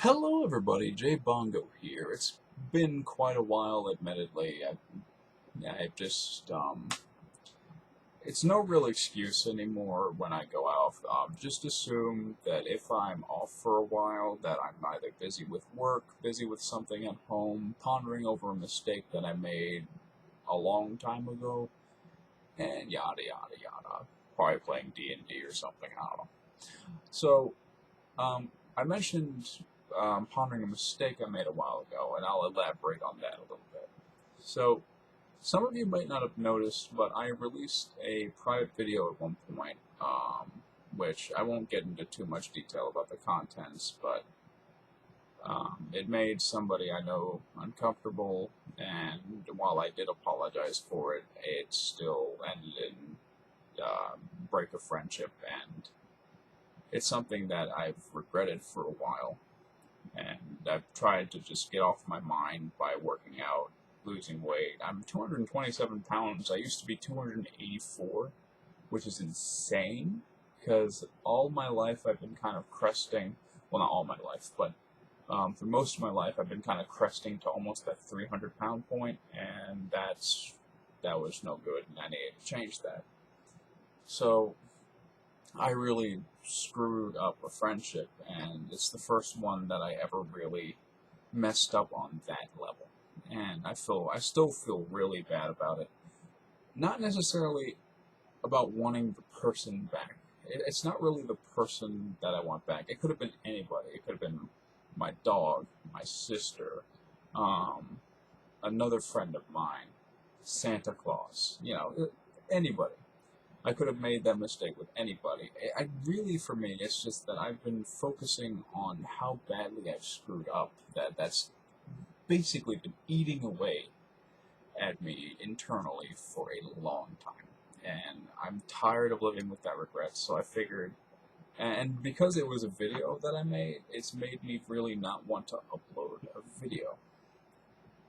Hello everybody, Jay Bongo here. It's been quite a while, admittedly. I've just, it's no real excuse anymore when I go out. Just assume that if I'm off for a while, that I'm either busy with work, busy with something at home, pondering over a mistake that I made a long time ago, and yada yada yada. Probably playing D&D or something, I don't know. So, I mentioned pondering a mistake I made a while ago, and I'll elaborate on that a little bit. So, some of you might not have noticed, but I released a private video at one point, which I won't get into too much detail about the contents, but it made somebody I know uncomfortable, and while I did apologize for it, it still ended in break of friendship, and it's something that I've regretted for a while. And I've tried to just get off my mind by working out, losing weight. I'm 227 pounds. I used to be 284, which is insane because all my life I've been kind of cresting. Well, not all my life, but for most of my life I've been kind of cresting to almost that 300-pound point, and that was no good, and I needed to change that. So I really screwed up a friendship, and it's the first one that I ever really messed up on that level. And I still feel really bad about it. Not necessarily about wanting the person back. It's not really the person that I want back. It could have been anybody. It could have been my dog, my sister, um, another friend of mine, Santa Claus, anybody. I could have made that mistake with anybody. Really, for me, it's just that I've been focusing on how badly I've screwed up. That's basically been eating away at me internally for a long time. And I'm tired of living with that regret, so I figured, and because it was a video that I made, it's made me really not want to upload a video.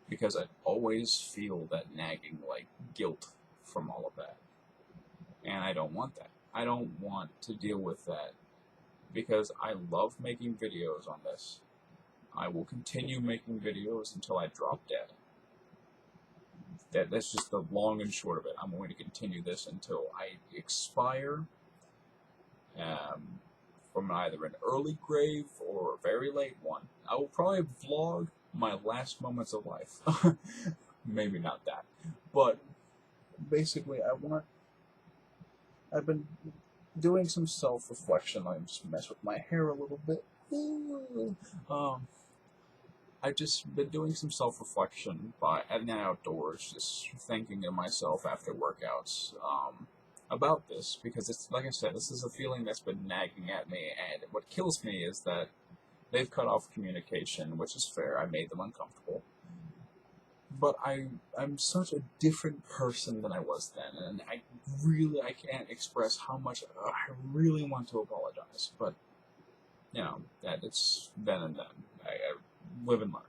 Because I always feel that nagging, like, guilt from all of that. And I don't want that. I don't want to deal with that because I love making videos on this. I will continue making videos until I drop dead. That's just the long and short of it. I'm going to continue this until I expire um, from either an early grave or a very late one. I will probably vlog my last moments of life. Maybe not that. But basically, I've been doing some self-reflection. I just mess with my hair a little bit. Um, I've just been doing some self-reflection by heading outdoors, just thinking to myself after workouts about this, because it's like I said, this is a feeling that's been nagging at me, and what kills me is that they've cut off communication, which is fair. I made them uncomfortable, but I'm such a different person than I was then, and I can't express how much I really want to apologize, but that it's then and then. I live and learn.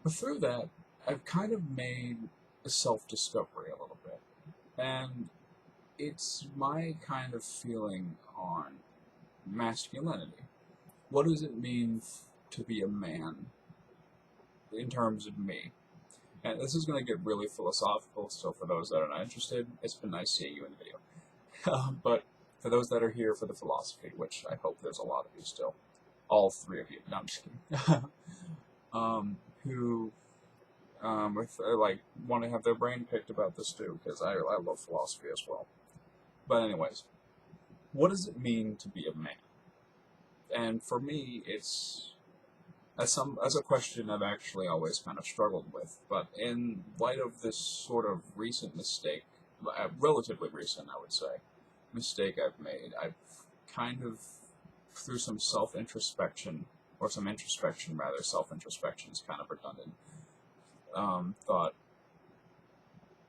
But through that, I've kind of made a self-discovery a little bit, and it's my kind of feeling on masculinity. What does it mean to be a man in terms of me? And this is going to get really philosophical, so for those that are not interested, it's been nice seeing you in the video. But for those that are here for the philosophy, which I hope there's a lot of you still, all three of you, no, I'm just kidding, who like want to have their brain picked about this too, because I love philosophy as well. But anyways, what does it mean to be a man? And for me, it's as a question I've actually always kind of struggled with. But in light of this sort of recent mistake, relatively recent, I would say, mistake I've made, I've kind of, through some self-introspection, or some introspection rather, self-introspection is kind of redundant, thought,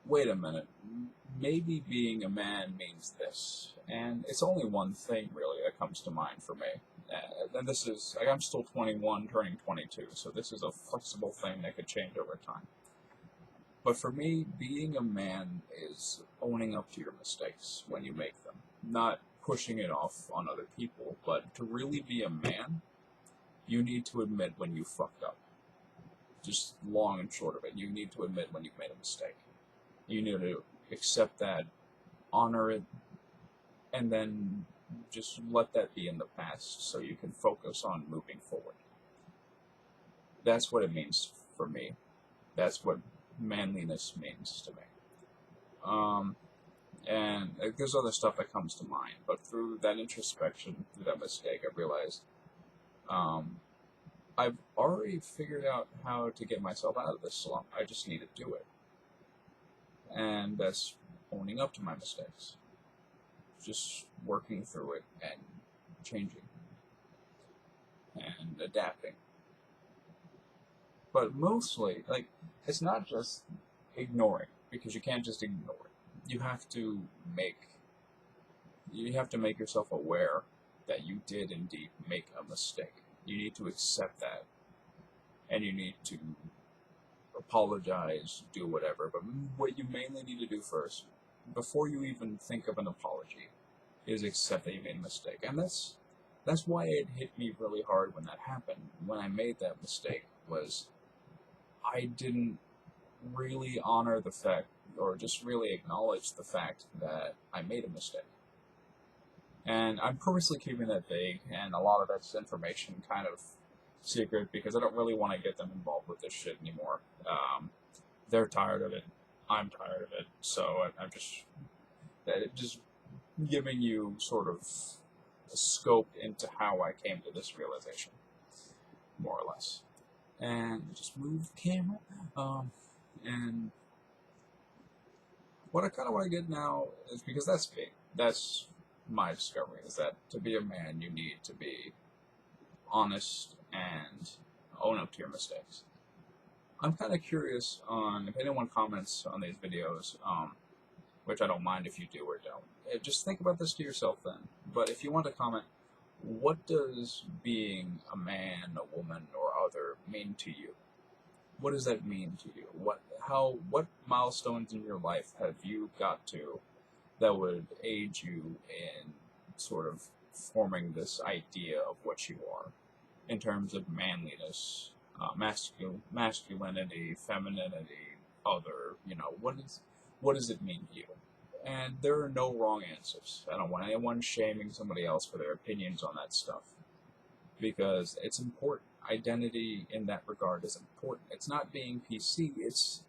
wait a minute, maybe being a man means this. And it's only one thing, really, that comes to mind for me. And this is, like, I'm still 21, turning 22, so this is a flexible thing that could change over time. But for me, being a man is owning up to your mistakes when you make them. Not pushing it off on other people, but to really be a man, You need to admit when you fucked up. Just long and short of it, you need to admit when you've made a mistake. You need to accept that, honor it, and then just let that be in the past so you can focus on moving forward. That's what it means for me. That's what manliness means to me. And there's other stuff that comes to mind, but through that introspection, through that mistake, I realized I've already figured out how to get myself out of this slump. I just need to do it. And that's owning up to my mistakes. Just working through it and changing and adapting. But mostly, like, it's not just ignoring, because you can't just ignore it. You have to make yourself aware that you did indeed make a mistake. You need to accept that, and you need to apologize, do whatever. But what you mainly need to do first, before you even think of an apology, is accept that you made a mistake. And that's why it hit me really hard when that happened. When I made that mistake, was I didn't really honor the fact, or just really acknowledge the fact that I made a mistake. And I'm purposely keeping that vague, and a lot of that's information kind of secret, because I don't really want to get them involved with this shit anymore. They're tired of it. I'm tired of it. So I'm just giving you sort of a scope into how I came to this realization, more or less. And just move the camera. And what I kind of want to get now is, because that's me. That's my discovery, is that to be a man, you need to be honest and own up to your mistakes. I'm kind of curious on if anyone comments on these videos, which I don't mind if you do or don't. Just think about this to yourself then. But if you want to comment, what does being a man, a woman, or other mean to you? What does that mean to you? What milestones in your life have you got to that would aid you in sort of forming this idea of what you are in terms of manliness, masculinity, femininity, other, what does it mean to you? And there are no wrong answers. I don't want anyone shaming somebody else for their opinions on that stuff, because it's important. Identity in that regard is important. It's not being PC, it's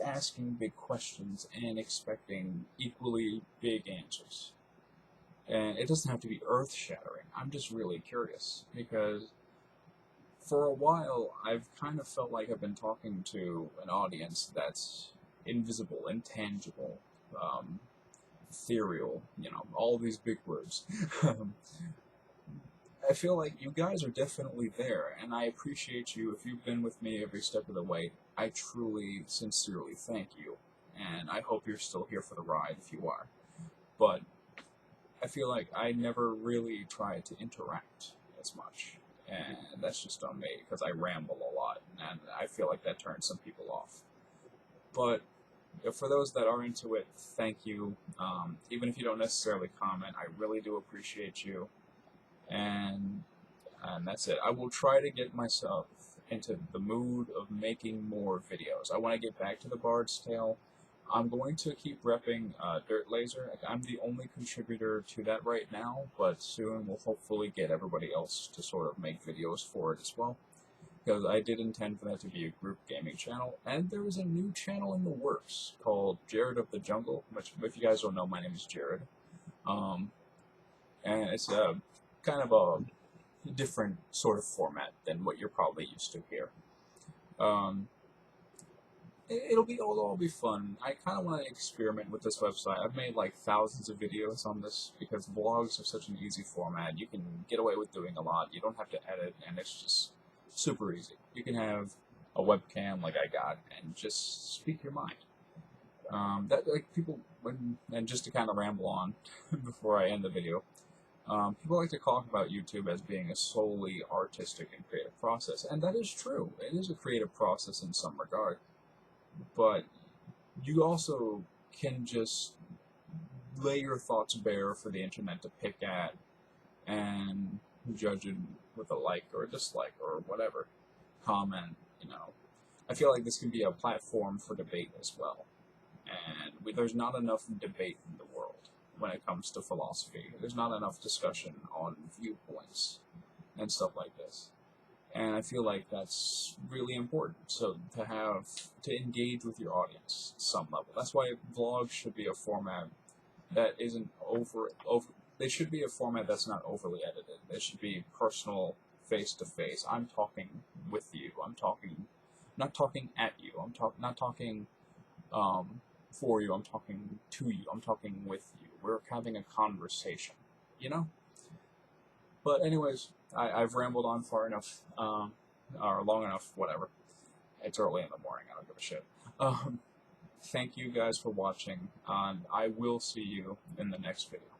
asking big questions and expecting equally big answers. And it doesn't have to be earth-shattering. I'm just really curious, because for a while I've kind of felt like I've been talking to an audience that's invisible, intangible, ethereal, all these big words. I feel like you guys are definitely there, and I appreciate you. If you've been with me every step of the way, I truly, sincerely thank you, and I hope you're still here for the ride if you are. But I feel like I never really tried to interact as much, and that's just on me, because I ramble a lot, and I feel like that turns some people off. But for those that are into it, thank you. Even if you don't necessarily comment, I really do appreciate you. And that's it. I will try to get myself into the mood of making more videos. I want to get back to the Bard's Tale. I'm going to keep repping Dirt Laser. I'm the only contributor to that right now, but soon we'll hopefully get everybody else to sort of make videos for it as well, because I did intend for that to be a group gaming channel. And there is a new channel in the works called Jared of the Jungle, which, if you guys don't know, my name is Jared. And it's kind of a different sort of format than what you're probably used to here. It'll all be fun. I kind of want to experiment with this website. I've made like thousands of videos on this, because vlogs are such an easy format. You can get away with doing a lot. You don't have to edit, and it's just super easy. You can have a webcam like I got and just speak your mind. And just to kind of ramble on before I end the video. People like to talk about YouTube as being a solely artistic and creative process, and that is true. It is a creative process in some regard, but you also can just lay your thoughts bare for the internet to pick at, and judge it with a like or a dislike or whatever. Comment, you know. I feel like this can be a platform for debate as well. And there's not enough debate in the world when it comes to philosophy. There's not enough discussion on viewpoints and stuff like this. And I feel like that's really important. So to engage with your audience some level. That's why vlogs should be a format that isn't over. They should be a format that's not overly edited. It should be personal, face to face. I'm talking with you. Not talking at you. Not talking for you. I'm talking to you. I'm talking with you. We're having a conversation. You know. But anyways, I've rambled on far enough, or long enough, whatever. It's early in the morning, I don't give a shit. Thank you guys for watching, and I will see you in the next video.